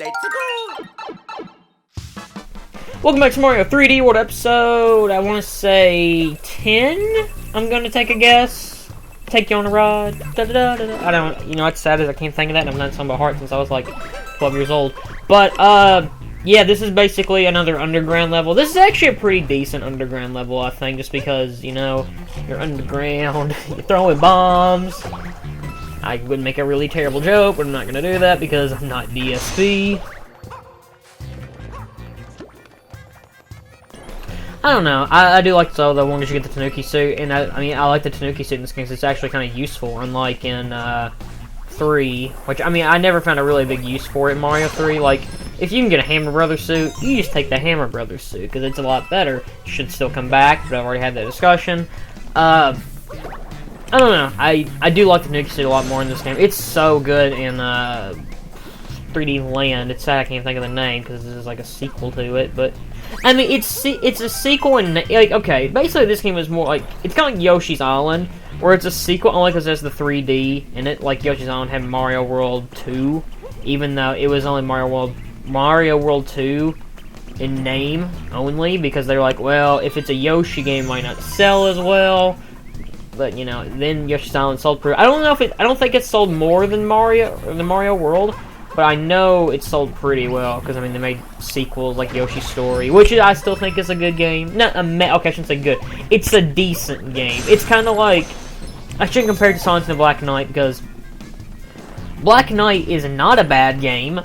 Let's go! Welcome back to Mario 3D World episode, I want to say 10? I'm going to take a guess. Take you on a ride. Da, da, da, da, da. I don't, you know, it's sad as I can't think of that, and I've done something by heart since I was like 12 years old. But, yeah, this is basically another underground level. This is actually a pretty decent underground level, I think, just because, you know, you're underground, you're throwing bombs. I would make a really terrible joke, but I'm not going to do that because I'm not DSP. I don't know. I do like the one that you get the Tanuki suit, and I mean I like the Tanuki suit in this game because it's actually kind of useful, unlike in 3, which I mean I never found a really big use for it in Mario 3. Like if you can get a Hammer Brothers suit, you just take the Hammer Brothers suit because it's a lot better. It should still come back, but I've already had that discussion. I don't know. I do like the Tanuki suit a lot more in this game. It's so good in 3D Land. It's sad I can't think of the name because this is like a sequel to it, but. I mean, it's a sequel, and like, okay, basically this game is more like, it's kind of like Yoshi's Island, where it's a sequel only because there's the 3D in it, like Yoshi's Island had Mario World 2, even though it was only Mario World 2 in name only, because they're like, well, if it's a Yoshi game, it might not sell as well, but, you know, then Yoshi's Island sold pretty, I don't think it sold more than Mario World, but I know it sold pretty well, because, I mean, they made sequels like Yoshi's Story, which I still think is a good game. Not okay, I shouldn't say good. It's a decent game. It's kind of like, I shouldn't compare it to Sonic and Black Knight, because Black Knight is not a bad game,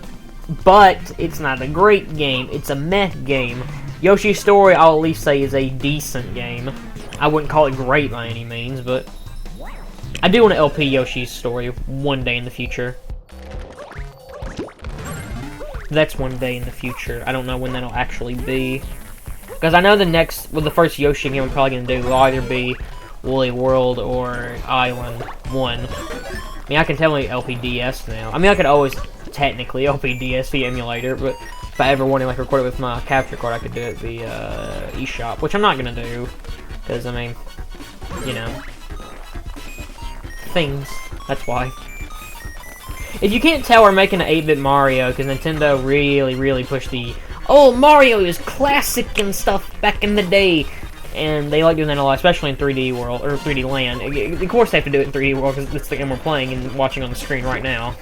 but it's not a great game. It's a meh game. Yoshi's Story, I'll at least say, is a decent game. I wouldn't call it great by any means, but I do want to LP Yoshi's Story one day in the future. That's one day in the future. I don't know when that'll actually be. Because I know the first Yoshi game I'm probably going to do will either be Woolly World or Island 1. I mean, I can tell you LPDS now. I mean, I could always technically LPDS the emulator, but if I ever wanted to like record it with my capture card, I could do it via eShop, which I'm not going to do. Because, I mean, you know, things. That's why. If you can't tell, we're making an 8-bit Mario, because Nintendo really pushed the, oh, Mario is classic and stuff back in the day, and they like doing that a lot, especially in 3D World, or 3D Land. Of course they have to do it in 3D World, because it's the game we're playing and watching on the screen right now.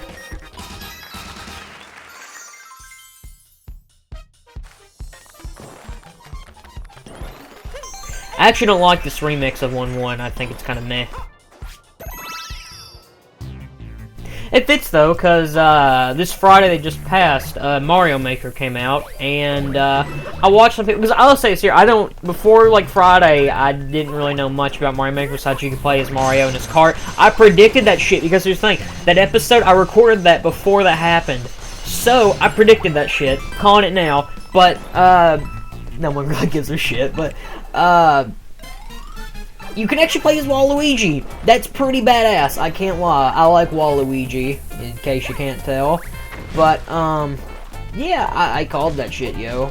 I actually don't like this remix of 1-1, I think it's kind of meh. It fits though, because this Friday they just passed, Mario Maker came out, and I watched some people, because I'll say this here, before like Friday, I didn't really know much about Mario Maker besides you could play as Mario in his cart. I predicted that shit, because here's the thing, that episode, I recorded that before that happened, so I predicted that shit, calling it now, but, no one really gives a shit, but, you can actually play as Waluigi. That's pretty badass, I can't lie. I like Waluigi, in case you can't tell. But, yeah, I called that shit, yo.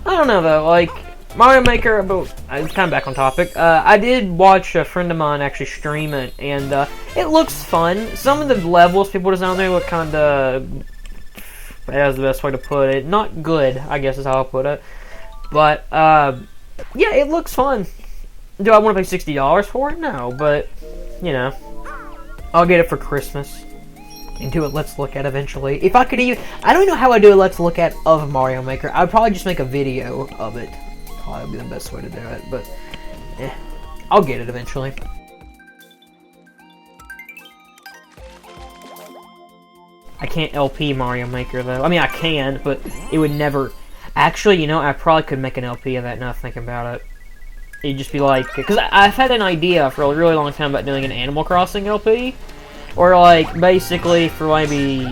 I don't know, though, like, Mario Maker, but it's kind of back on topic. I did watch a friend of mine actually stream it, and it looks fun. Some of the levels people design there look kind of, that's the best way to put it, not good, I guess is how I'll put it. But, yeah, it looks fun. Do I want to pay $60 for it? No, but, you know, I'll get it for Christmas. And do a Let's Look At eventually. If I could even, I don't know how I do a Let's Look At of Mario Maker. I'd probably just make a video of it. Probably be the best way to do it, but I'll get it eventually. I can't LP Mario Maker though. I mean, I can, but it would never. Actually, you know, I probably could make an LP of that now thinking about it. It'd just be like, because I've had an idea for a really long time about doing an Animal Crossing LP, or like basically for maybe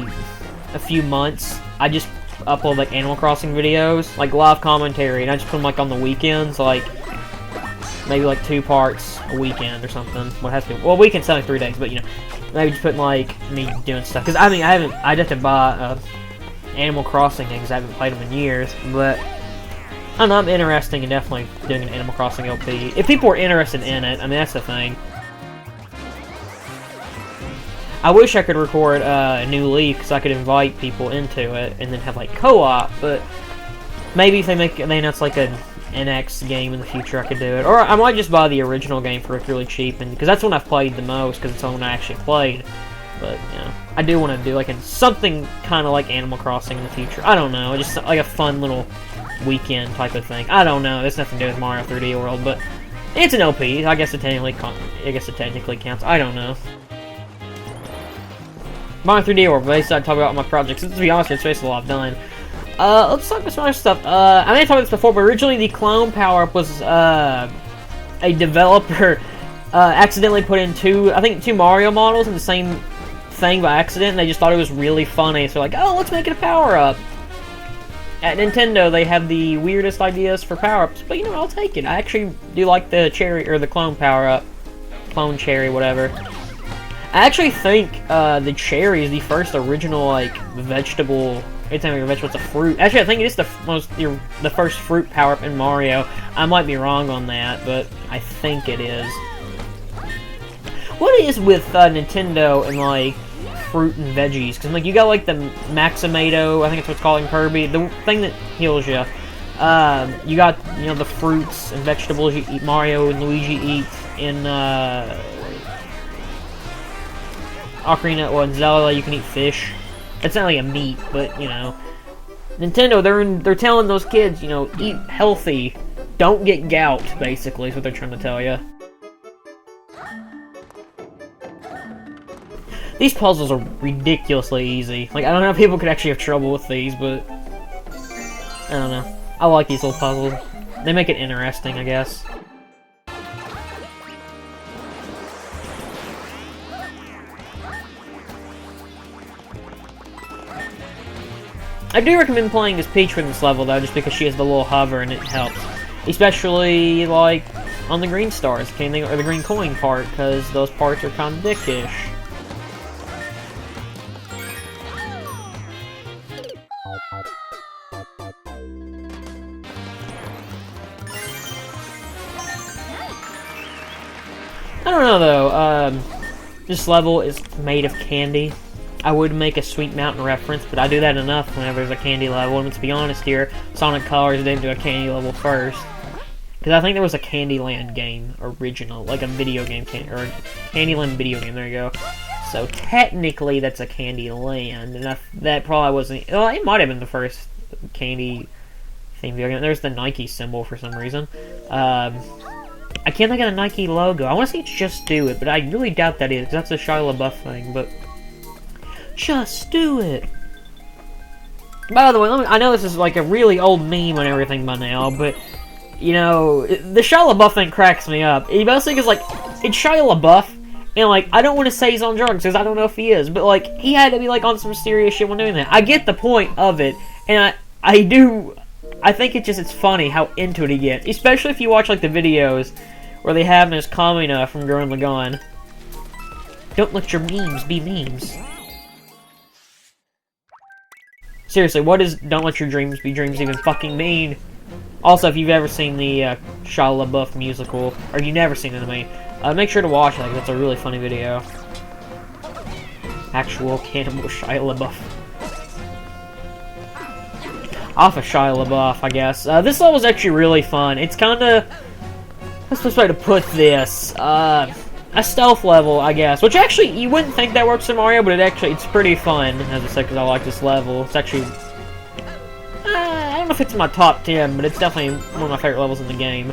a few months, I just upload like Animal Crossing videos, like live commentary, and I just put them like on the weekends, like maybe like 2 parts a weekend or something. What has to? Well, weekend's only 3 days, but you know, maybe just putting like me doing stuff. Because I mean, I'd have to buy Animal Crossing because I haven't played them in years. But I don't know, I'm interested in definitely doing an Animal Crossing LP. If people are interested in it, I mean, that's the thing. I wish I could record a New Leaf, because I could invite people into it, and then have, like, co-op, but maybe if they announce, like, an NX game in the future, I could do it. Or I might just buy the original game for really cheap, and because that's one I've played the most, because it's the one I actually played. But, you know, I do want to do, like, something kind of like Animal Crossing in the future. I don't know, just, like, a fun little weekend type of thing. I don't know, there's nothing to do with Mario 3D World, but it's an LP. I guess it technically counts. I don't know. Mario 3D World, basically I talk about my projects. To be honest, it's basically all I've done. Let's talk about some other stuff. I may have talked about this before, but originally the clone power-up was, a developer, accidentally put in two Mario models in the same thing by accident, and they just thought it was really funny, so like, oh, let's make it a power-up. At Nintendo, they have the weirdest ideas for power-ups, but you know, I'll take it. I actually do like the cherry, or the clone power-up. Clone cherry, whatever. I actually think, the cherry is the first original, like, vegetable... Anytime you're a vegetable, it's a fruit. Actually, I think it is the first fruit power-up in Mario. I might be wrong on that, but I think it is. What is with, Nintendo and, like, fruit and veggies? Because, like, you got, like, the Maximado, I think that's what's called in Kirby, the thing that heals you. You got, you know, the fruits and vegetables you eat, Mario and Luigi eat in, Ocarina, well, in Zelda, you can eat fish. It's not like a meat, but, you know. Nintendo, they're telling those kids, you know, eat healthy. Don't get gout, basically, is what they're trying to tell you. These puzzles are ridiculously easy. Like, I don't know how people could actually have trouble with these, but... I don't know. I like these little puzzles. They make it interesting, I guess. I do recommend playing as Peach in this level, though, just because she has the little hover and it helps. Especially, like, on the green stars, or the green coin part, because those parts are kind of dickish. I don't know, though. This level is made of candy. I would make a Sweet Mountain reference, but I do that enough whenever there's a candy level. And to be honest here, Sonic Colors didn't do a candy level first. Because I think there was a Candyland game original, like a video game, or Candyland video game, there you go. So technically that's a Candyland, and that probably wasn't, well, it might have been the first candy themed video game. There's the Nike symbol for some reason. I can't think of the Nike logo. I want to say it's Just Do It, but I really doubt that is, because that's a Shia LaBeouf thing, but... Just do it! By the way, I know this is like a really old meme and everything by now, but, you know, the Shia LaBeouf thing cracks me up. He basically is like, it's Shia LaBeouf, and like, I don't want to say he's on drugs, because I don't know if he is, but like, he had to be like on some serious shit when doing that. I get the point of it, and I think it's funny how into it he gets, especially if you watch like the videos where they have him as Kamina from Gurren Lagann. Don't let your memes be memes. Seriously, what does "don't let your dreams be dreams" even fucking mean? Also, if you've ever seen the Shia LaBeouf musical, or you've never seen it, make sure to watch it, like, that's a really funny video. Actual cannibal Shia LaBeouf. Off of Shia LaBeouf, I guess. This level's actually really fun. It's kinda... what's the best way to put this? A stealth level, I guess. Which actually, you wouldn't think that works in Mario, but it's pretty fun, as I said, because I like this level. It's actually... I don't know if it's in my top 10, but it's definitely one of my favorite levels in the game.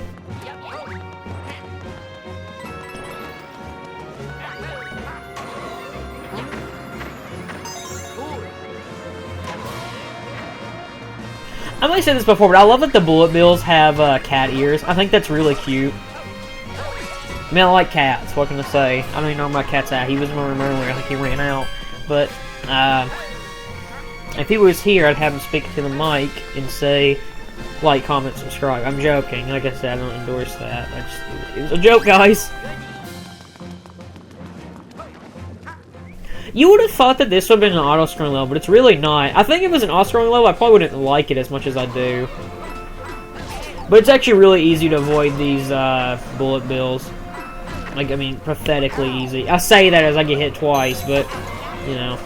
I might have said this before, but I love that the bullet bills have cat ears. I think that's really cute. I mean, I like cats, what can I say? I don't even know where my cat's at. He was in my room earlier, I think he ran out. But, if he was here, I'd have him speak to the mic and say, like, comment, subscribe. I'm joking. Like I said, I don't endorse that. It was a joke, guys! You would have thought that this would have been an auto-scrolling level, but it's really not. I think if it was an auto-scrolling level, I probably wouldn't like it as much as I do. But it's actually really easy to avoid these bullet bills. Like, I mean, pathetically easy. I say that as I get hit twice, but, you know.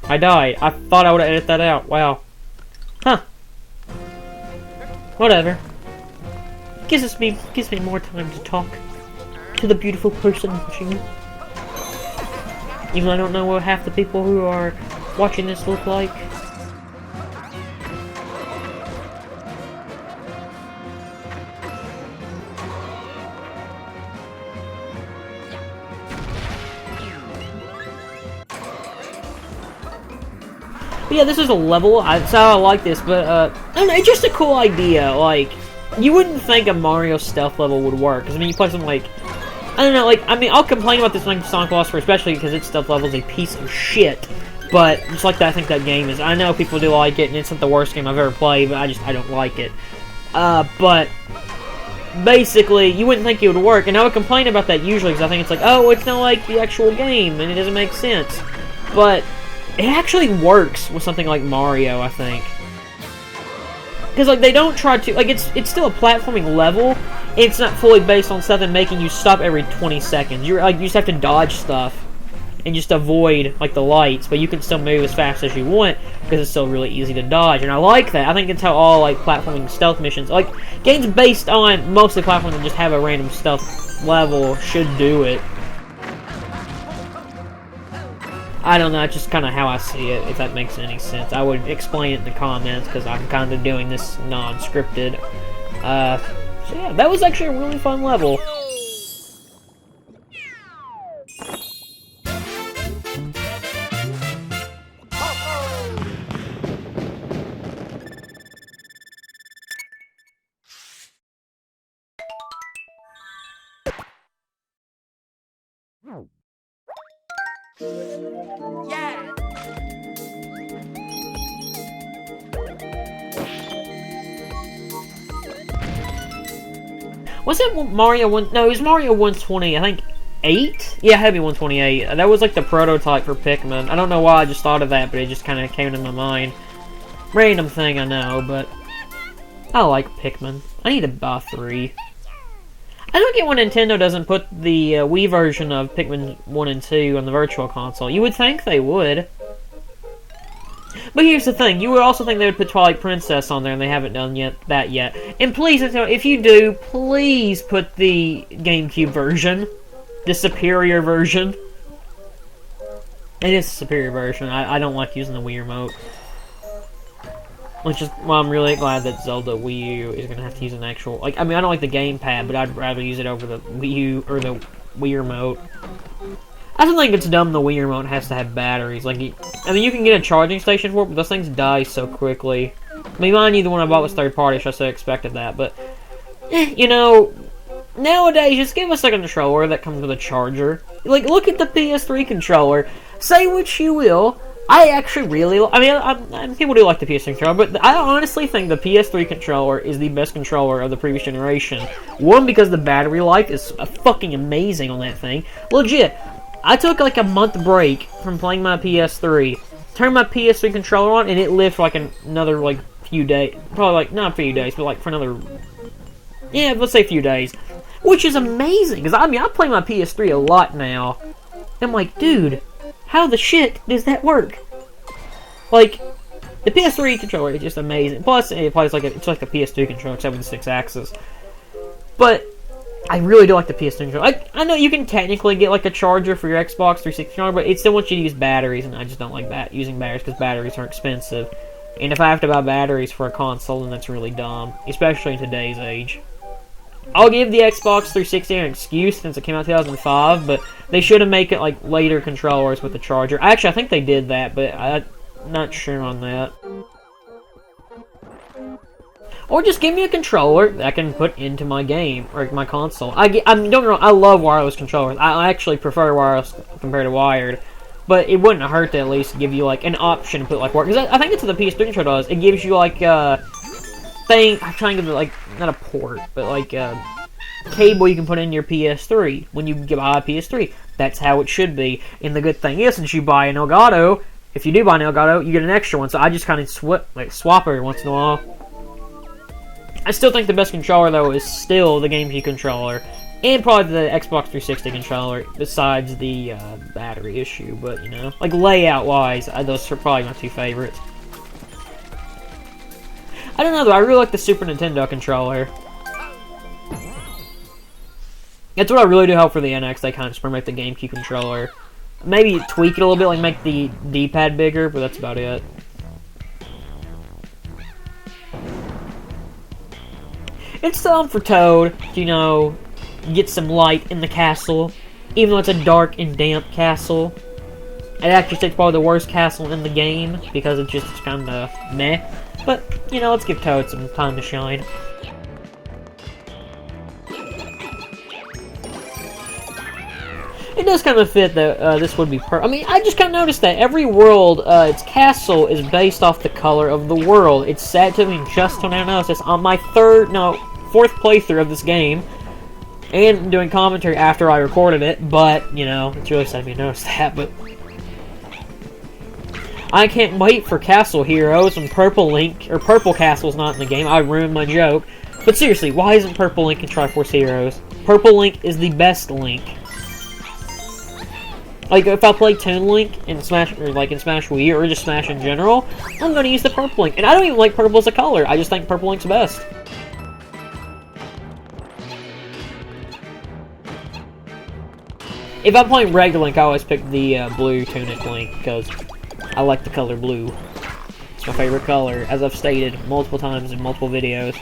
I died. I thought I would have edited that out. Wow. Huh. Whatever. Gives me more time to talk to the beautiful person watching. Even though I don't know what half the people who are watching this look like. But yeah, this is a level. That's how I like this, but I don't know, it's just a cool idea. Like, you wouldn't think a Mario stealth level would work. Because, I mean, you play something like, I don't know, like, I mean, I'll complain about this thing Sonic Philosopher, especially because its stealth level is a piece of shit. But, just like that, I think that game is. I know people do like it, and it's not the worst game I've ever played, but I don't like it. But, basically, you wouldn't think it would work, and I would complain about that usually, because I think it's like, oh, it's not like the actual game, and it doesn't make sense. But it actually works with something like Mario, I think. Because, like, they don't try to, like, it's still a platforming level. It's not fully based on stuff and making you stop every 20 seconds. You're, like, you just have to dodge stuff and just avoid, like, the lights, but you can still move as fast as you want because it's still really easy to dodge, and I like that. I think it's how all, like, platforming stealth missions, like, games based on mostly platforming that just have a random stealth level should do it. I don't know, it's just kind of how I see it, if that makes any sense. I would explain it in the comments, because I'm kind of doing this non-scripted. So yeah, that was actually a really fun level. Yeah. Was it Mario 1? No, it was Mario 120, I think 8? Yeah, it had to be 128. That was like the prototype for Pikmin. I don't know why I just thought of that, but it just kind of came to my mind. Random thing, I know, but I like Pikmin. I need to buy 3. I don't get why Nintendo doesn't put the Wii version of Pikmin 1 and 2 on the Virtual Console. You would think they would. But here's the thing, you would also think they would put Twilight Princess on there, and they haven't done that yet. And please, if you do, please put the GameCube version. The superior version. It is a superior version. I don't like using the Wii Remote. Which is, well, I'm really glad that Zelda Wii U is going to have to use an actual, like, I mean, I don't like the gamepad, but I'd rather use it over the Wii U, or the Wii Remote. I don't think it's dumb the Wii Remote has to have batteries. Like, I mean, you can get a charging station for it, but those things die so quickly. I mean, mind you, the one I bought was third party, so I should have expected that, but, you know, nowadays, just give us a controller that comes with a charger. Like, look at the PS3 controller. Say what you will, I actually really, I mean, people do like the PS3 controller, but I honestly think the PS3 controller is the best controller of the previous generation. One, because the battery life is fucking amazing on that thing. Legit, I took like a month break from playing my PS3, turned my PS3 controller on, and it lived for like another like few days. Probably like, not a few days, but like for another, yeah, let's say a few days. Which is amazing, because I mean, I play my PS3 a lot now. I'm like, dude, how the shit does that work? Like, the PS3 controller is just amazing. Plus, it plays like it's like a PS2 controller, except with the 6-axis. But I really do like the PS3 controller. I know you can technically get like a charger for your Xbox 360 controller, but it still wants you to use batteries, and I just don't like using batteries because batteries are expensive. And if I have to buy batteries for a console, then that's really dumb, especially in today's age. I'll give the Xbox 360 an excuse since it came out in 2005, but they should have made it like later controllers with the charger. Actually, I think they did that, but I'm not sure on that. Or just give me a controller that I can put into my game, or my console. I mean, don't get me wrong, I love wireless controllers. I actually prefer wireless compared to wired. But it wouldn't hurt to at least give you, like, an option to put, like, because I think it's what the PS3 controller does. It gives you, like, I'm trying to, like, not a port, but, like, cable you can put in your PS3 when you buy a PS3. That's how it should be. And the good thing is, since you buy an Elgato, if you do buy an Elgato, you get an extra one. So I just kind of swap every once in a while. I still think the best controller, though, is still the GameCube controller. And probably the Xbox 360 controller, besides the battery issue. But, you know, like layout-wise, those are probably my two favorites. I don't know, though. I really like the Super Nintendo controller. That's what I really do hope for the NX. They kind of just make the GameCube controller. Maybe tweak it a little bit, like make the D-pad bigger, but that's about it. It's time for Toad to, you know, get some light in the castle. Even though it's a dark and damp castle. It actually takes probably the worst castle in the game, because it's just kind of meh. But, you know, let's give Toad some time to shine. It does kind of fit that this would be I mean, I just kind of noticed that every world, its castle is based off the color of the world. It's sad to me just when I noticed this on my fourth playthrough of this game, and doing commentary after I recorded it. But you know, it's really sad to me to notice that. But I can't wait for Castle Heroes and Purple Link, or Purple Castle's not in the game. I ruined my joke. But seriously, why isn't Purple Link in Triforce Heroes? Purple Link is the best Link. Like, if I play Toon Link in Smash, or like in Smash Wii, or just Smash in general, I'm going to use the Purple Link. And I don't even like purple as a color, I just think Purple Link's best. If I'm playing regular Link, I always pick the blue Tunic Link, because I like the color blue. It's my favorite color, as I've stated multiple times in multiple videos.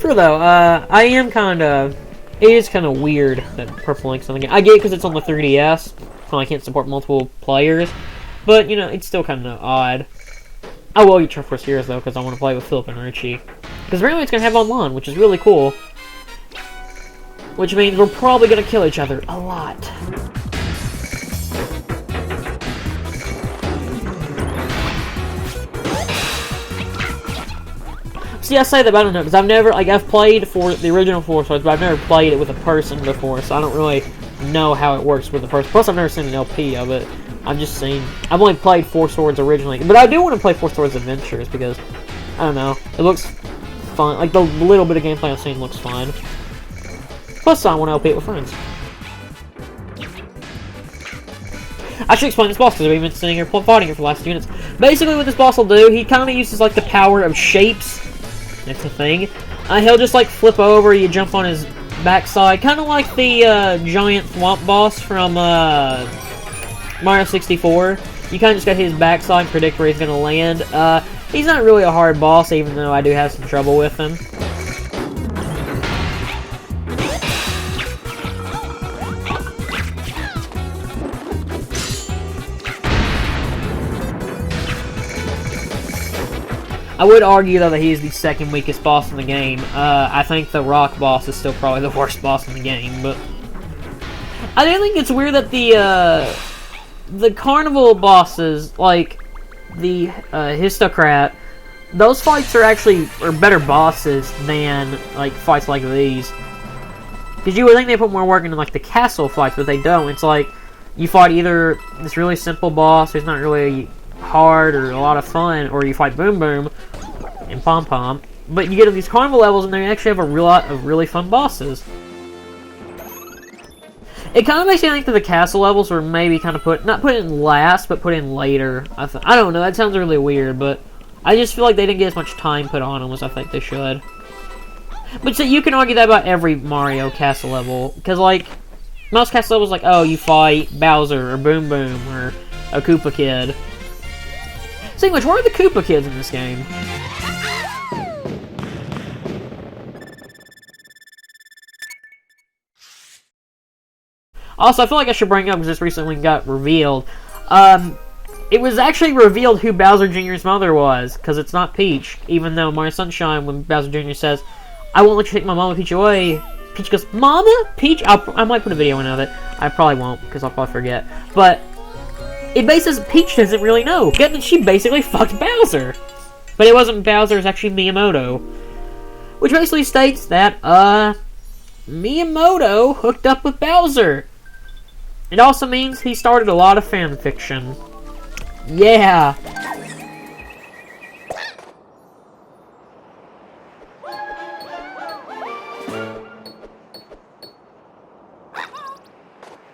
True though, I am kinda... It is kinda weird that Purple Link's on the game. I get it because it's on the 3DS, so I can't support multiple players. But, you know, it's still kinda odd. I will get Triforce Heroes though, because I want to play with Philip and Richie. Because apparently it's gonna have online, which is really cool. Which means we're probably gonna kill each other a lot. See, I say that, but I don't know, because I've never, like, I've played for the original Four Swords, but I've never played it with a person before, so I don't really know how it works with a person. Plus, I've never seen an LP of it. I've only played Four Swords originally, but I do want to play Four Swords Adventures, because, I don't know, it looks fun. Like, the little bit of gameplay I've seen looks fun. Plus, I want to LP it with friends. I should explain this boss, because we've been sitting here fighting it for the last 2 minutes. Basically, what this boss will do, he kind of uses, like, the power of shapes. That's a thing. He'll just, like, flip over, you jump on his backside. Kind of like the giant swamp boss from Mario 64. You kind of just got his backside and predict where he's going to land. He's not really a hard boss, even though I do have some trouble with him. I would argue, though, that he is the second weakest boss in the game. I think the rock boss is still probably the worst boss in the game, but... I do think it's weird that the carnival bosses, like the Histocrat, those fights are better bosses than, like, fights like these. Because you would think they put more work into, like, the castle fights, but they don't. It's like, you fight either this really simple boss who's not really hard or a lot of fun, or you fight Boom Boom and Pom Pom. But you get to these carnival levels and they actually have a lot of really fun bosses. It kind of makes me think that the castle levels were maybe kind of not put in last, but put in later. I don't know, that sounds really weird, but I just feel like they didn't get as much time put on them as I think they should. But so you can argue that about every Mario castle level, because like, most castle levels like, oh, you fight Bowser or Boom Boom or a Koopa Kid. Speaking of which, where are the Koopa Kids in this game? Also, I feel like I should bring up, because this recently got revealed. It was actually revealed who Bowser Jr.'s mother was, because it's not Peach. Even though Mario Sunshine, when Bowser Jr. says, "I won't let you take my Mama Peach away," Peach goes, "Mama? Peach?" I might put a video in of it. I probably won't, because I'll probably forget. But it bases Peach doesn't really know. Getting she basically fucked Bowser. But it wasn't Bowser, it's actually Miyamoto. Which basically states that, Miyamoto hooked up with Bowser. It also means he started a lot of fan fiction. Yeah.